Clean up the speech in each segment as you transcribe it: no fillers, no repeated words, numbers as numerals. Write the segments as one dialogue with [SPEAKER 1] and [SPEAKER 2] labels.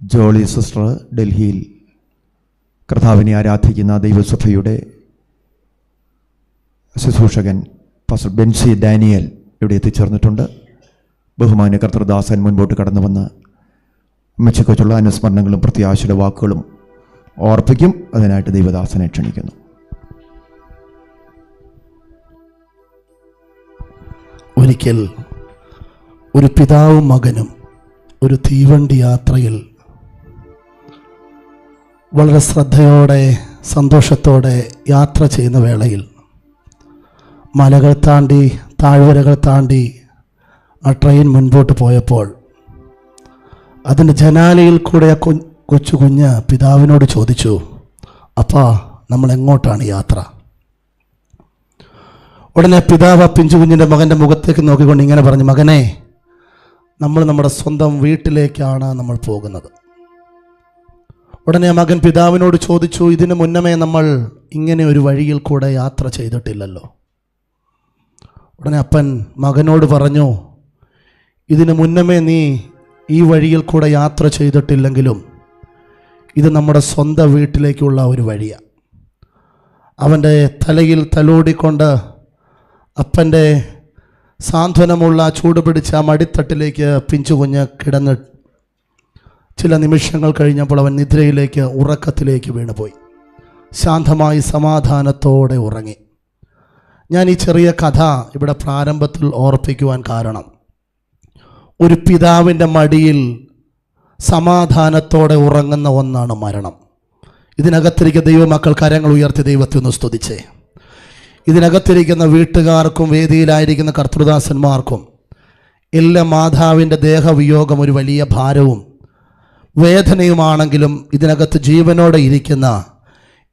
[SPEAKER 1] Jolly sister ഡൽഹിയിൽ കർത്താവിനെ ആരാധിക്കുന്ന ദൈവസഭയുടെ ശുശ്രൂഷകൻ പാസ്റ്റർ ബെൻസി ഡാനിയൽ ഇവിടെ എത്തിച്ചേർന്നിട്ടുണ്ട്. ബഹുമാന്യ കർത്തൃദാസൻ മുൻപോട്ട് കടന്നു വന്ന് അമ്മച്ചിക്കുറിച്ചുള്ള അനുസ്മരണങ്ങളും പ്രത്യാശയുടെ വാക്കുകളും ഓർപ്പിക്കും. അതിനായിട്ട് ദൈവദാസനെ ക്ഷണിക്കുന്നു.
[SPEAKER 2] ഒരിക്കൽ ഒരു പിതാവും മകനും ഒരു തീവണ്ടി യാത്രയിൽ വളരെ ശ്രദ്ധയോടെ സന്തോഷത്തോടെ യാത്ര ചെയ്യുന്ന വേളയിൽ മലകൾ താണ്ടി താഴ്വരകൾ താണ്ടി ആ ട്രെയിൻ മുൻപോട്ട് പോയപ്പോൾ അതിൻ്റെ ജനാലയിൽ കൂടെ ആ കൊച്ചു കുഞ്ഞ് പിതാവിനോട് ചോദിച്ചു, അപ്പാ നമ്മൾ എങ്ങോട്ടാണ് യാത്ര? ഉടനെ പിതാവ് പിഞ്ചു കുഞ്ഞിൻ്റെ മകൻ്റെ മുഖത്തേക്ക് നോക്കിക്കൊണ്ട് ഇങ്ങനെ പറഞ്ഞു, മകനെ, നമ്മൾ നമ്മുടെ സ്വന്തം വീട്ടിലേക്കാണ് നമ്മൾ പോകുന്നത്. ഉടനെ മകൻ പിതാവിനോട് ചോദിച്ചു, ഇതിനു മുന്നമേ നമ്മൾ ഇങ്ങനെ ഒരു വഴിയിൽ കൂടെ യാത്ര ചെയ്തിട്ടില്ലല്ലോ. ഉടനെ അപ്പൻ മകനോട് പറഞ്ഞു, ഇതിനു മുന്നമേ നീ ഈ വഴിയിൽ കൂടെ യാത്ര ചെയ്തിട്ടില്ലെങ്കിലും ഇത് നമ്മുടെ സ്വന്തം വീട്ടിലേക്കുള്ള ഒരു വഴിയാണ്. അവൻ്റെ തലയിൽ തലോടിക്കൊണ്ട് അപ്പൻ്റെ സാന്ത്വനമുള്ള ചൂട് പിടിച്ച മടിത്തട്ടിലേക്ക് പിഞ്ചു കുഞ്ഞ് കിടന്ന് ചില നിമിഷങ്ങൾ കഴിഞ്ഞപ്പോൾ അവൻ നിദ്രയിലേക്ക് ഉറക്കത്തിലേക്ക് വീണുപോയി. ശാന്തമായി സമാധാനത്തോടെ ഉറങ്ങി. ഞാൻ ഈ ചെറിയ കഥ ഇവിടെ പ്രാരംഭത്തിൽ ഓർപ്പിക്കുവാൻ കാരണം, ഒരു പിതാവിൻ്റെ മടിയിൽ സമാധാനത്തോടെ ഉറങ്ങുന്ന ഒന്നാണ് മരണം. ഇതിനകത്തിരിക്കുന്ന ദൈവമക്കൾ കരങ്ങൾ ഉയർത്തി ദൈവത്തെ ഒന്ന് സ്തുതിച്ചേ. ഇതിനകത്തിരിക്കുന്ന വീട്ടുകാർക്കും വേദിയിലായിരിക്കുന്ന കർത്തൃദാസന്മാർക്കും എല്ലാ മാതാവിൻ്റെ ദേഹവിയോഗം ഒരു വലിയ ഭാരവും വേദനയുമാണെങ്കിലും ഇതിനകത്ത് ജീവനോടെ ഇരിക്കുന്ന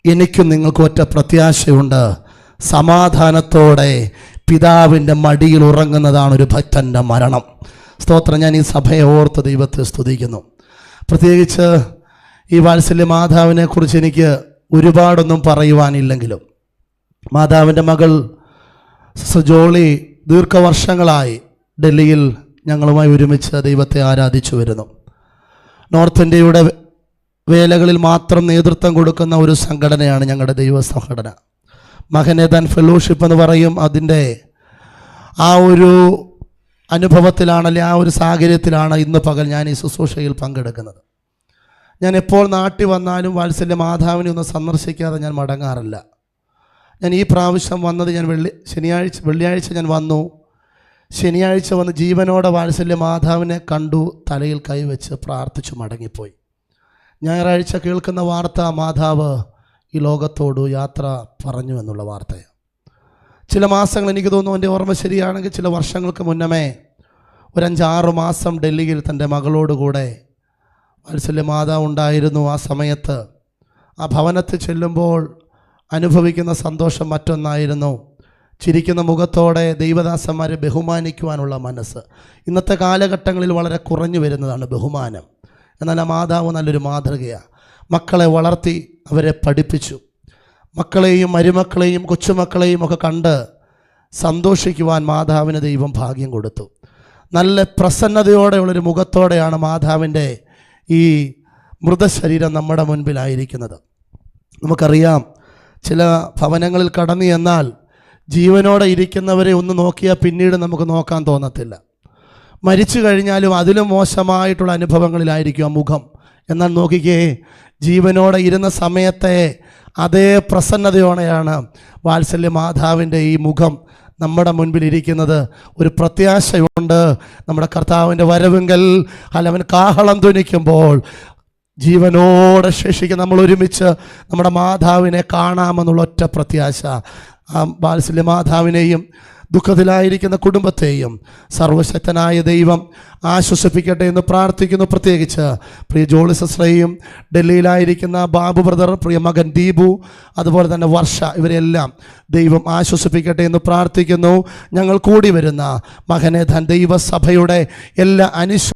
[SPEAKER 2] എനിക്കും നിങ്ങൾക്കും ഒറ്റ പ്രത്യാശയുണ്ട്. സമാധാനത്തോടെ പിതാവിൻ്റെ മടിയിൽ ഉറങ്ങുന്നതാണ് ഒരു ഭക്തൻ്റെ മരണം. സ്തോത്രം. ഞാൻ ഈ സഭയെ ഓർത്ത് ദൈവത്തെ സ്തുതിക്കുന്നു. പ്രത്യേകിച്ച് ഈ വാത്സല്യ മാതാവിനെ കുറിച്ച് എനിക്ക് ഒരുപാടൊന്നും പറയുവാനില്ലെങ്കിലും മാതാവിൻ്റെ മകൾ ജോളി ദീർഘവർഷങ്ങളായി ഡൽഹിയിൽ ഞങ്ങളുമായി ഒരുമിച്ച് ദൈവത്തെ ആരാധിച്ചു വരുന്നു. നോർത്ത് ഇന്ത്യയുടെ വേലകളിൽ മാത്രം നേതൃത്വം കൊടുക്കുന്ന ഒരു സംഘടനയാണ് ഞങ്ങളുടെ ദൈവ സംഘടന. മഹനേദാൻ ഫെലോഷിപ്പ് എന്ന് പറയും. അതിൻ്റെ ആ ഒരു അനുഭവത്തിലാണ്, അല്ലെങ്കിൽ ആ ഒരു സാഹചര്യത്തിലാണ് ഇന്ന് പകൽ ഞാൻ ഈ ശുശ്രൂഷയിൽ പങ്കെടുക്കുന്നത്. ഞാൻ എപ്പോൾ നാട്ടിൽ വന്നാലും വാത്സല്യ മാതാവിനെ ഒന്ന് സന്ദർശിക്കാതെ ഞാൻ മടങ്ങാറില്ല. ഞാൻ ഈ പ്രാവശ്യം വന്നത് വെള്ളിയാഴ്ച ഞാൻ വന്നു. ശനിയാഴ്ച വന്ന് ജീവനോടെ വാത്സല്യ മാതാവിനെ കണ്ടു, തലയിൽ കൈവച്ച് പ്രാർത്ഥിച്ചു മടങ്ങിപ്പോയി. ഞായറാഴ്ച കേൾക്കുന്ന വാർത്ത, മാതാവ് ഈ ലോകത്തോട് യാത്ര പറഞ്ഞു എന്നുള്ള വാർത്തയാണ്. ചില മാസങ്ങൾ, എനിക്ക് തോന്നുന്നു എൻ്റെ ഓർമ്മ ശരിയാണെങ്കിൽ ചില വർഷങ്ങൾക്ക് മുന്നമേ ഒരു 5-6 മാസം ഡൽഹിയിൽ തൻ്റെ മകളോടുകൂടെ വാത്സല്യ മാതാവ് ഉണ്ടായിരുന്നു. ആ സമയത്ത് ആ ഭവനത്തിൽ ചെല്ലുമ്പോൾ അനുഭവിക്കുന്ന സന്തോഷം മറ്റൊന്നായിരുന്നു. ചിരിക്കുന്ന മുഖത്തോടെ ദൈവദാസന്മാരെ ബഹുമാനിക്കുവാനുള്ള മനസ്സ്. ഇന്നത്തെ കാലഘട്ടങ്ങളിൽ വളരെ കുറഞ്ഞു വരുന്നതാണ് ബഹുമാനം. എന്നാൽ ആ മാതാവ് നല്ലൊരു മാതൃകയാണ്. മക്കളെ വളർത്തി അവരെ പഠിപ്പിച്ചു. മക്കളെയും മരുമക്കളെയും കൊച്ചുമക്കളെയും ഒക്കെ കണ്ട് സന്തോഷിക്കുവാൻ മാതാവിന് ദൈവം ഭാഗ്യം കൊടുത്തു. നല്ല പ്രസന്നതയോടെയുള്ളൊരു മുഖത്തോടെയാണ് മാതാവിൻ്റെ ഈ മൃതശരീരം നമ്മുടെ മുൻപിലായിരിക്കുന്നത്. നമുക്കറിയാം, ചില ഭവനങ്ങളിൽ കടന്നു എന്നാൽ ജീവനോടെ ഇരിക്കുന്നവരെ ഒന്ന് നോക്കിയാൽ പിന്നീട് നമുക്ക് നോക്കാൻ തോന്നത്തില്ല. മരിച്ചു കഴിഞ്ഞാലും അതിലും മോശമായിട്ടുള്ള അനുഭവങ്ങളിലായിരിക്കും ആ മുഖം. എന്നാൽ നോക്കിക്കേ, ജീവനോടെ ഇരുന്ന സമയത്തെ അതേ പ്രസന്നതയോടെയാണ് വാത്സല്യ മാതാവിൻ്റെ ഈ മുഖം നമ്മുടെ മുൻപിലിരിക്കുന്നത്. ഒരു പ്രത്യാശയുണ്ട്. നമ്മുടെ കർത്താവിൻ്റെ വരവെങ്കിൽ അവൻ കാഹളം ധ്വനിക്കുമ്പോൾ ജീവനോടെ ശേഷിക്കുന്ന നമ്മൾ ഒരുമിച്ച് നമ്മുടെ മാതാവിനെ കാണാമെന്നുള്ള ഒറ്റ പ്രത്യാശ. ആ വാത്സല്യ മാതാവിനെയും ദുഃഖത്തിലായിരിക്കുന്ന കുടുംബത്തെയും സർവശക്തനായ ദൈവം ആശ്വസിപ്പിക്കട്ടെ എന്ന് പ്രാർത്ഥിക്കുന്നു. പ്രത്യേകിച്ച് പ്രിയ ജോളി സിസ്റ്ററേയും ഡൽഹിയിലായിരിക്കുന്ന ബാബു ബ്രദർ, പ്രിയ മകൻ ദീപു, അതുപോലെ തന്നെ വർഷ, ഇവരെല്ലാം ദൈവം ആശ്വസിപ്പിക്കട്ടെ എന്ന് പ്രാർത്ഥിക്കുന്നു. ഞങ്ങൾ കൂടി വരുന്ന മഹനേദാൻ ദൈവസഭയുടെ എല്ലാ